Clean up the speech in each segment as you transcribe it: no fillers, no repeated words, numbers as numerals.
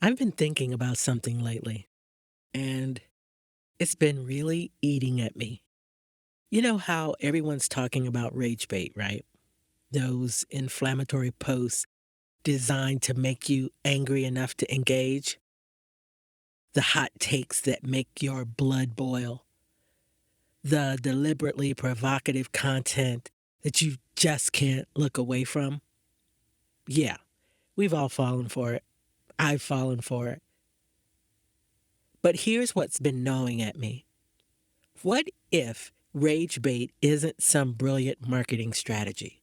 I've been thinking about something lately, and it's been really eating at me. You know how everyone's talking about rage bait, right? Those inflammatory posts designed to make you angry enough to engage, the hot takes that make your blood boil, the deliberately provocative content that you just can't look away from. Yeah, we've all fallen for it. I've fallen for it. But here's what's been gnawing at me. What if rage bait isn't some brilliant marketing strategy?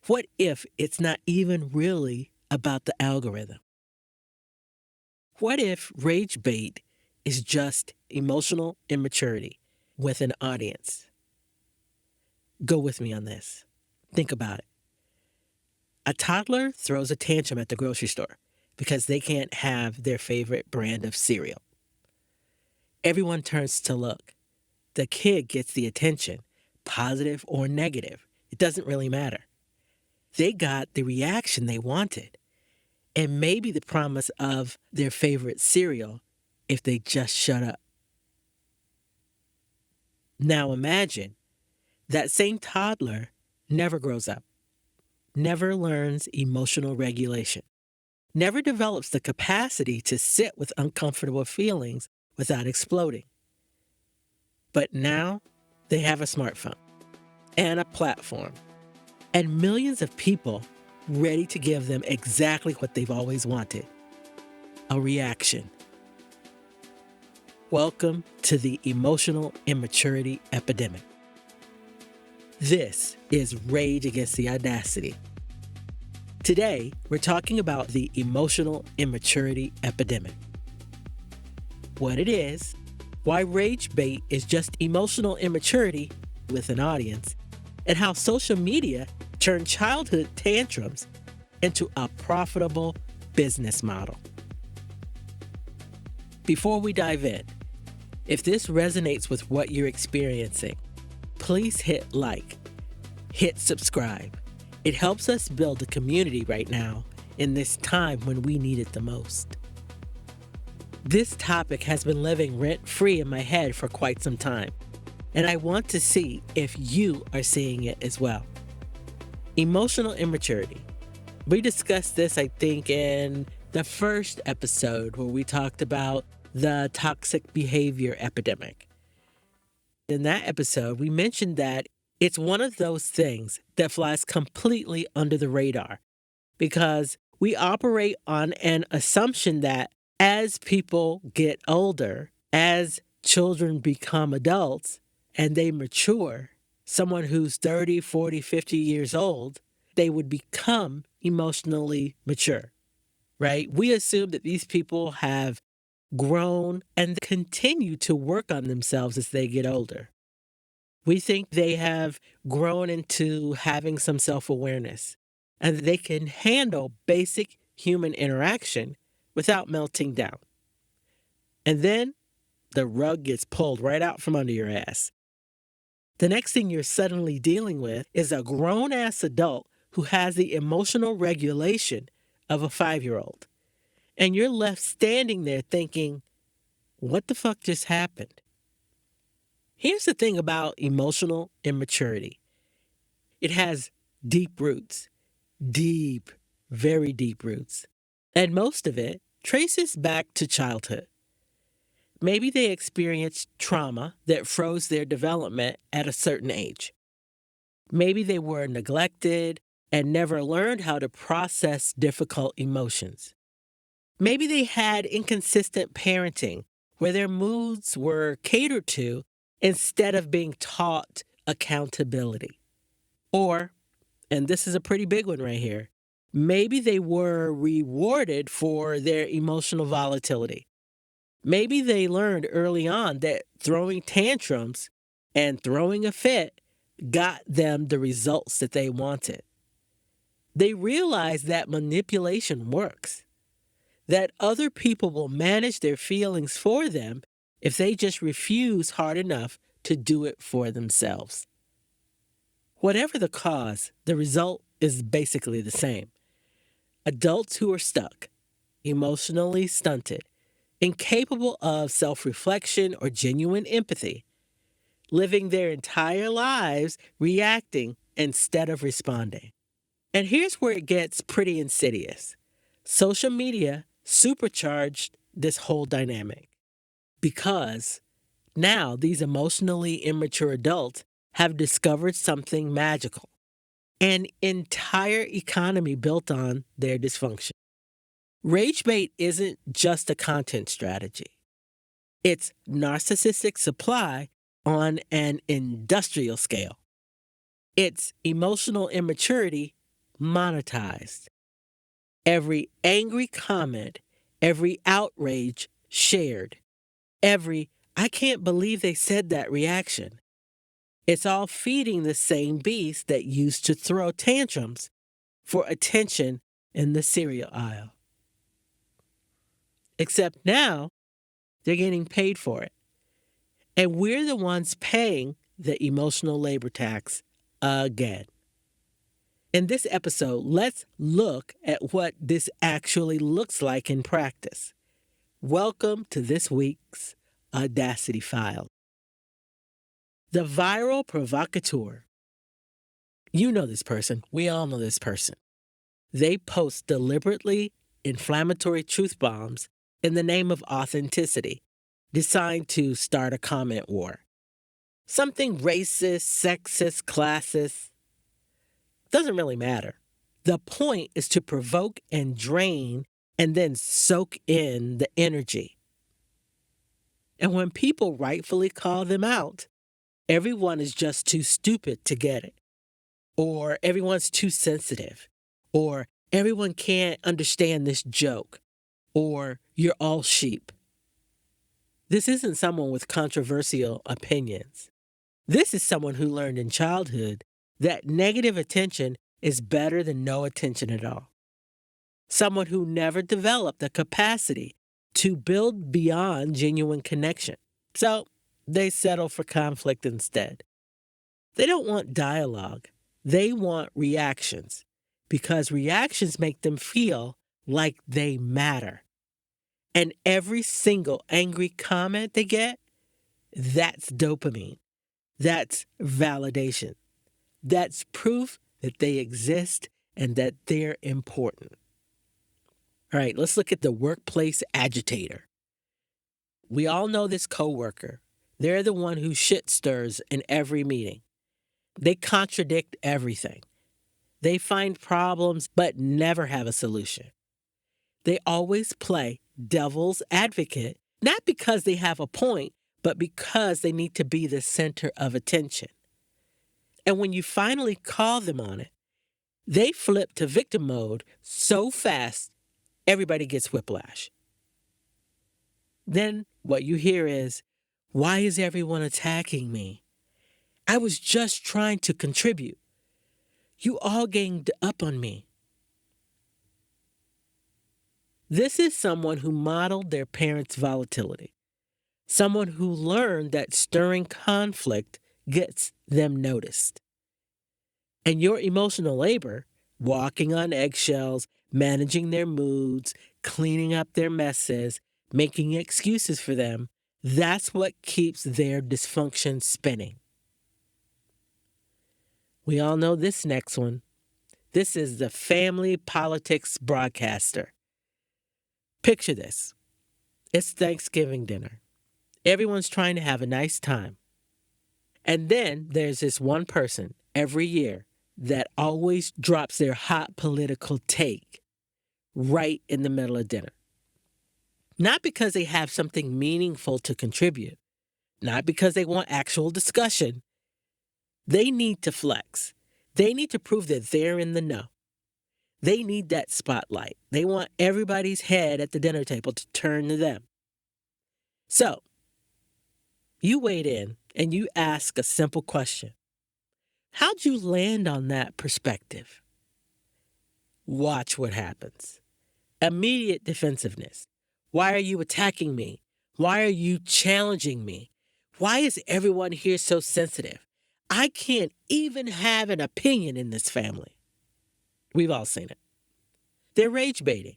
What if it's not even really about the algorithm? What if rage bait is just emotional immaturity with an audience? Go with me on this. Think about it. A toddler throws a tantrum at the grocery store because they can't have their favorite brand of cereal. Everyone turns to look. The kid gets the attention, positive or negative. It doesn't really matter. They got the reaction they wanted, and maybe the promise of their favorite cereal if they just shut up. Now imagine that same toddler never grows up, never learns emotional regulation, never develops the capacity to sit with uncomfortable feelings without exploding. But now they have a smartphone and a platform and millions of people ready to give them exactly what they've always wanted: a reaction. Welcome to the Emotional Immaturity Epidemic. This is Rage Against the Audacity. Today, we're talking about the Emotional Immaturity Epidemic. What it is, why rage bait is just emotional immaturity with an audience, and how social media turned childhood tantrums into a profitable business model. Before we dive in, if this resonates with what you're experiencing, please hit like, hit subscribe. It helps us build a community right now in this time when we need it the most. This topic has been living rent-free in my head for quite some time, and I want to see if you are seeing it as well. Emotional immaturity. We discussed this, I think, in the first episode where we talked about the toxic behavior epidemic. In that episode, we mentioned that it's one of those things that flies completely under the radar because we operate on an assumption that as people get older, as children become adults and they mature, someone who's 30, 40, 50 years old, they would become emotionally mature, right? We assume that these people have grown and continue to work on themselves as they get older. We think they have grown into having some self-awareness and that they can handle basic human interaction without melting down. And then the rug gets pulled right out from under your ass. The next thing you're suddenly dealing with is a grown-ass adult who has the emotional regulation of a 5-year-old. And you're left standing there thinking, what the fuck just happened? Here's the thing about emotional immaturity. It has deep roots, deep, very deep roots. And most of it traces back to childhood. Maybe they experienced trauma that froze their development at a certain age. Maybe they were neglected and never learned how to process difficult emotions. Maybe they had inconsistent parenting where their moods were catered to instead of being taught accountability. Or, and this is a pretty big one right here, maybe they were rewarded for their emotional volatility. Maybe they learned early on that throwing tantrums and throwing a fit got them the results that they wanted. They realized that manipulation works, that other people will manage their feelings for them if they just refuse hard enough to do it for themselves. Whatever the cause, the result is basically the same. Adults who are stuck, emotionally stunted, incapable of self reflection or genuine empathy, living their entire lives reacting instead of responding. And here's where it gets pretty insidious. Social media supercharged this whole dynamic because now these emotionally immature adults have discovered something magical, an entire economy built on their dysfunction. Rage bait isn't just a content strategy. It's narcissistic supply on an industrial scale. It's emotional immaturity monetized. Every angry comment, every outrage shared, every "I can't believe they said that" reaction. It's all feeding the same beast that used to throw tantrums for attention in the cereal aisle. Except now, they're getting paid for it. And we're the ones paying the emotional labor tax again. In this episode, let's look at what this actually looks like in practice. Welcome to this week's Audacity File. The Viral Provocateur. You know this person. We all know this person. They post deliberately inflammatory truth bombs in the name of authenticity, designed to start a comment war. Something racist, sexist, classist. Doesn't really matter. The point is to provoke and drain and then soak in the energy. And when people rightfully call them out, everyone is just too stupid to get it. Or everyone's too sensitive. Or everyone can't understand this joke. Or you're all sheep. This isn't someone with controversial opinions. This is someone who learned in childhood that negative attention is better than no attention at all. Someone who never developed the capacity to build beyond genuine connection. So they settle for conflict instead. They don't want dialogue. They want reactions because reactions make them feel like they matter. And every single angry comment they get, that's dopamine. That's validation. That's proof that they exist and that they're important. All right, let's look at the workplace agitator. We all know this coworker. They're the one who shit stirs in every meeting. They contradict everything. They find problems but never have a solution. They always play devil's advocate, not because they have a point, but because they need to be the center of attention. And when you finally call them on it, they flip to victim mode so fast, everybody gets whiplash. Then what you hear is, "Why is everyone attacking me? I was just trying to contribute. You all ganged up on me." This is someone who modeled their parents' volatility. Someone who learned that stirring conflict gets them noticed. And your emotional labor, walking on eggshells, managing their moods, cleaning up their messes, making excuses for them, that's what keeps their dysfunction spinning. We all know this next one. This is the family politics broadcaster. Picture this. It's Thanksgiving dinner. Everyone's trying to have a nice time. And then there's this one person every year that always drops their hot political take right in the middle of dinner. Not because they have something meaningful to contribute, not because they want actual discussion. They need to flex. They need to prove that they're in the know. They need that spotlight. They want everybody's head at the dinner table to turn to them. So, you wade in and you ask a simple question. How'd you land on that perspective? Watch what happens. Immediate defensiveness. Why are you attacking me? Why are you challenging me? Why is everyone here so sensitive? I can't even have an opinion in this family. We've all seen it. They're rage baiting.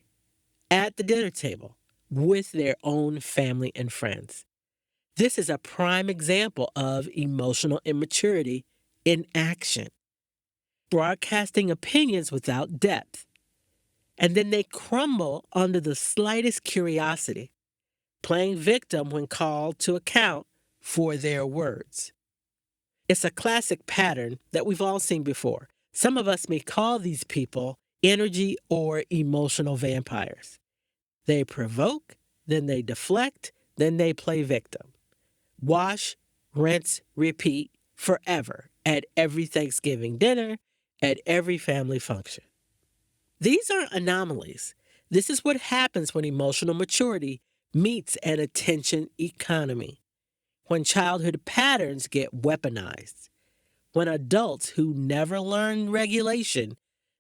at the dinner table with their own family and friends. This is a prime example of emotional immaturity in action, broadcasting opinions without depth. And then they crumble under the slightest curiosity, playing victim when called to account for their words. It's a classic pattern that we've all seen before. Some of us may call these people energy or emotional vampires. They provoke, then they deflect, then they play victim. Wash, rinse, repeat forever at every Thanksgiving dinner, at every family function. These aren't anomalies. This is what happens when emotional maturity meets an attention economy. When childhood patterns get weaponized. When adults who never learned regulation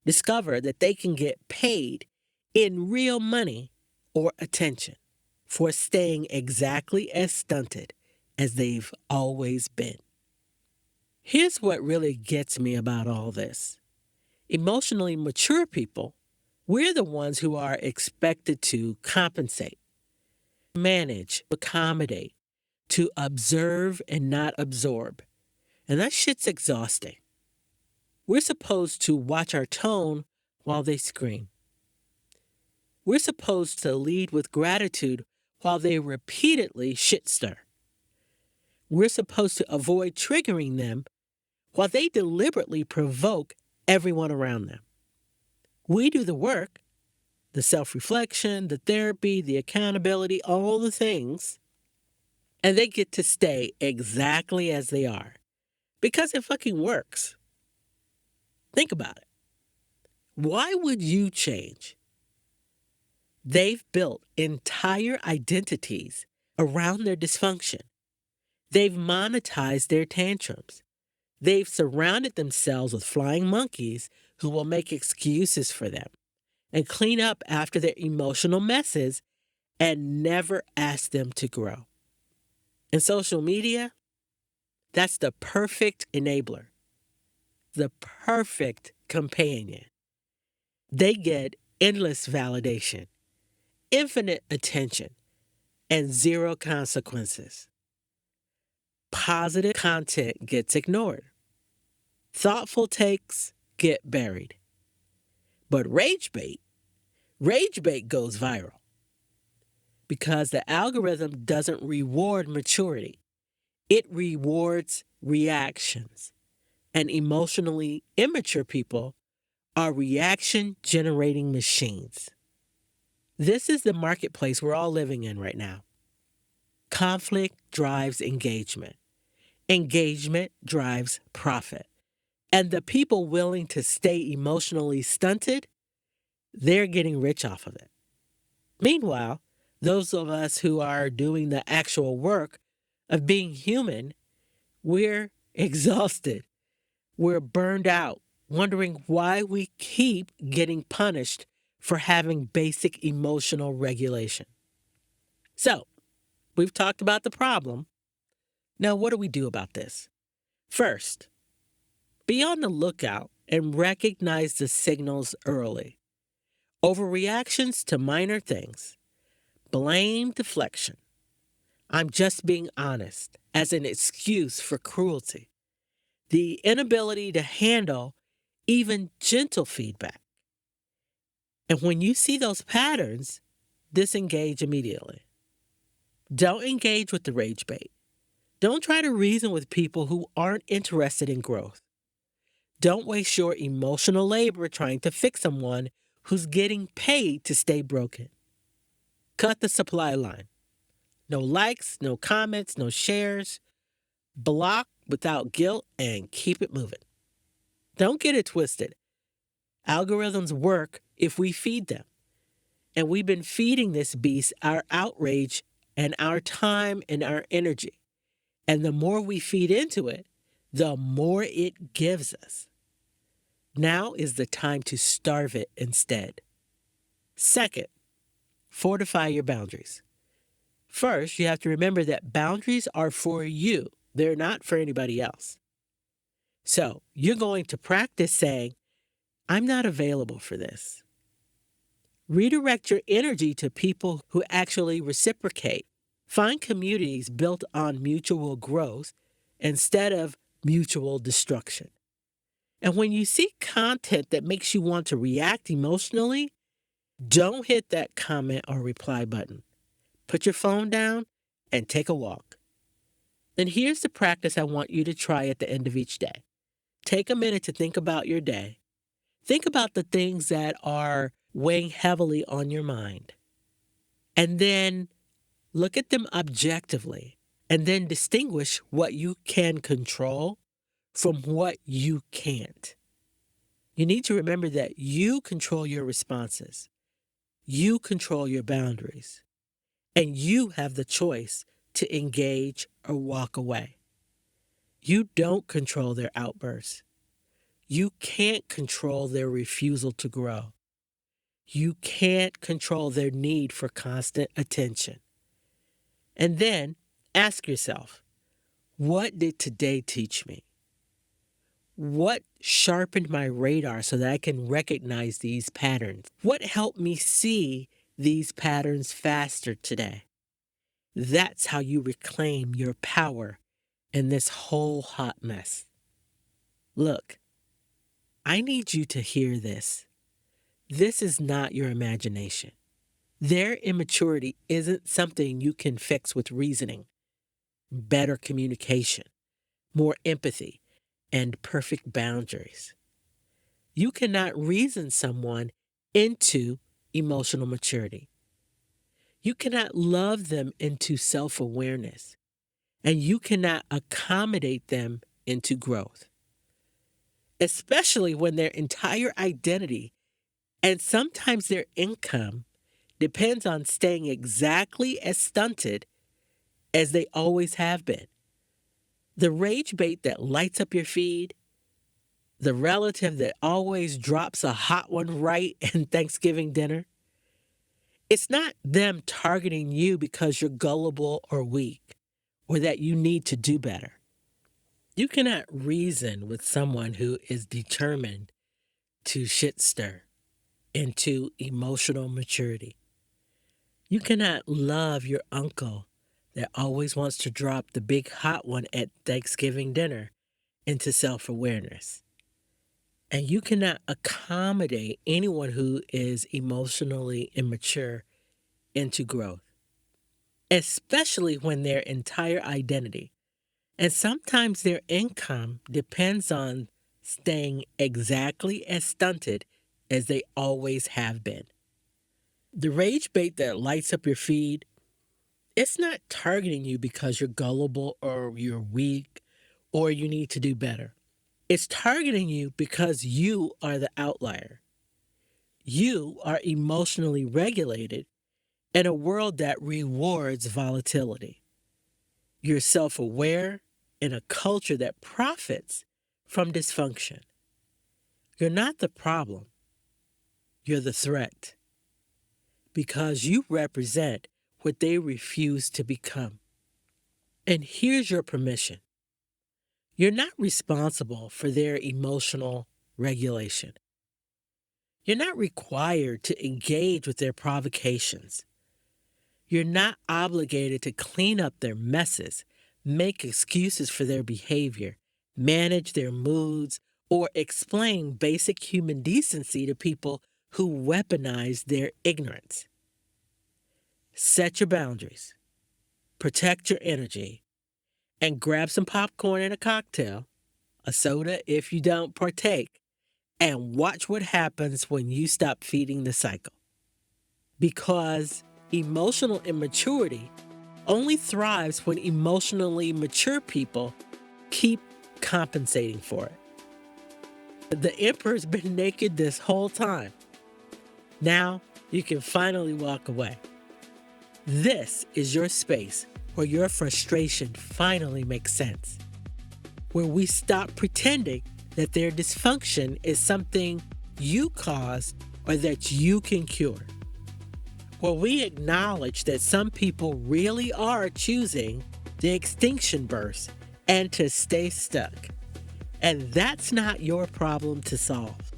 discover that they can get paid in real money or attention for staying exactly as stunted as they've always been. Here's what really gets me about all this. Emotionally mature people, we're the ones who are expected to compensate, manage, accommodate, to observe and not absorb. And that shit's exhausting. We're supposed to watch our tone while they scream. We're supposed to lead with gratitude while they repeatedly shit stir. We're supposed to avoid triggering them while they deliberately provoke everyone around them. We do the work, the self-reflection, the therapy, the accountability, all the things, and they get to stay exactly as they are because it fucking works. Think about it. Why would you change? They've built entire identities around their dysfunction. They've monetized their tantrums. They've surrounded themselves with flying monkeys who will make excuses for them and clean up after their emotional messes and never ask them to grow. In social media, that's the perfect enabler, the perfect companion. They get endless validation, infinite attention, and zero consequences. Positive content gets ignored. Thoughtful takes get buried. But rage bait goes viral because the algorithm doesn't reward maturity. It rewards reactions. And emotionally immature people are reaction generating machines. This is the marketplace we're all living in right now. Conflict drives engagement. Engagement drives profit. And the people willing to stay emotionally stunted, they're getting rich off of it. Meanwhile, those of us who are doing the actual work of being human, we're exhausted. We're burned out, wondering why we keep getting punished for having basic emotional regulation. So, we've talked about the problem. Now, what do we do about this? First, be on the lookout and recognize the signals early. Overreactions to minor things. Blame deflection. I'm just being honest as an excuse for cruelty. The inability to handle even gentle feedback. And when you see those patterns, disengage immediately. Don't engage with the rage bait. Don't try to reason with people who aren't interested in growth. Don't waste your emotional labor trying to fix someone who's getting paid to stay broken. Cut the supply line. No likes, no comments, no shares. Block without guilt and keep it moving. Don't get it twisted. Algorithms work if we feed them. And we've been feeding this beast our outrage and our time and our energy. And the more we feed into it, the more it gives us. Now is the time to starve it instead. Second, fortify your boundaries. First, you have to remember that boundaries are for you. They're not for anybody else. So you're going to practice saying, I'm not available for this. Redirect your energy to people who actually reciprocate. Find communities built on mutual growth instead of mutual destruction. And when you see content that makes you want to react emotionally, don't hit that comment or reply button. Put your phone down and take a walk. And here's the practice I want you to try at the end of each day. Take a minute to think about your day. Think about the things that are weighing heavily on your mind. And then look at them objectively. And then distinguish what you can control from what you can't. You need to remember that you control your responses. You control your boundaries. And you have the choice to engage or walk away. You don't control their outbursts. You can't control their refusal to grow. You can't control their need for constant attention. And then ask yourself, what did today teach me? What sharpened my radar so that I can recognize these patterns? What helped me see these patterns faster today? That's how you reclaim your power in this whole hot mess. Look, I need you to hear this. This is not your imagination. Their immaturity isn't something you can fix with reasoning, better communication, more empathy, and perfect boundaries. You cannot reason someone into emotional maturity. You cannot love them into self-awareness, and you cannot accommodate them into growth, especially when their entire identity and sometimes their income depends on staying exactly as stunted as they always have been. The rage bait that lights up your feed, the relative that always drops a hot one right in Thanksgiving dinner, it's not them targeting you because you're gullible or weak or that you need to do better. You cannot reason with someone who is determined to shit stir into emotional maturity. You cannot love your uncle that always wants to drop the big hot one at Thanksgiving dinner into self-awareness. And you cannot accommodate anyone who is emotionally immature into growth, especially when their entire identity and sometimes their income depends on staying exactly as stunted as they always have been. The rage bait that lights up your feed, it's not targeting you because you're gullible or you're weak or you need to do better. It's targeting you because you are the outlier. You are emotionally regulated in a world that rewards volatility. You're self-aware in a culture that profits from dysfunction. You're not the problem. You're the threat. Because you represent what they refuse to become. And here's your permission. You're not responsible for their emotional regulation. You're not required to engage with their provocations. You're not obligated to clean up their messes, make excuses for their behavior, manage their moods, or explain basic human decency to people who weaponize their ignorance. Set your boundaries, protect your energy, and grab some popcorn and a cocktail, a soda if you don't partake, and watch what happens when you stop feeding the cycle. Because emotional immaturity only thrives when emotionally mature people keep compensating for it. The emperor's been naked this whole time. Now you can finally walk away. This is your space where your frustration finally makes sense, where we stop pretending that their dysfunction is something you caused or that you can cure, where we acknowledge that some people really are choosing the extinction burst and to stay stuck, and that's not your problem to solve.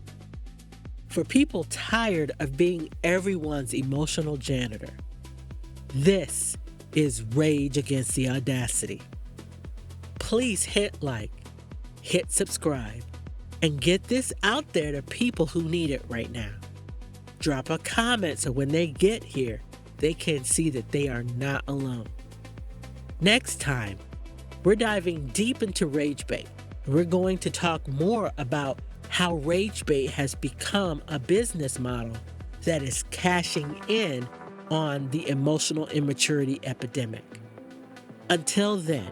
For people tired of being everyone's emotional janitor, this is Rage Against the Audacity. Please hit like, hit subscribe, and get this out there to people who need it right now. Drop a comment so when they get here, they can see that they are not alone. Next time, we're diving deep into rage bait. We're going to talk more about how rage bait has become a business model that is cashing in on the emotional immaturity epidemic. Until then,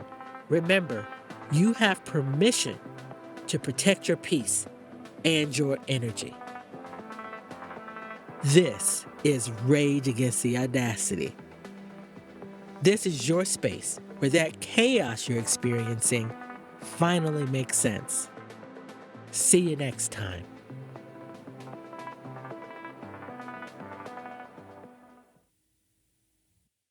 remember, you have permission to protect your peace and your energy. This is Rage Against the Audacity. This is your space where that chaos you're experiencing finally makes sense. See you next time.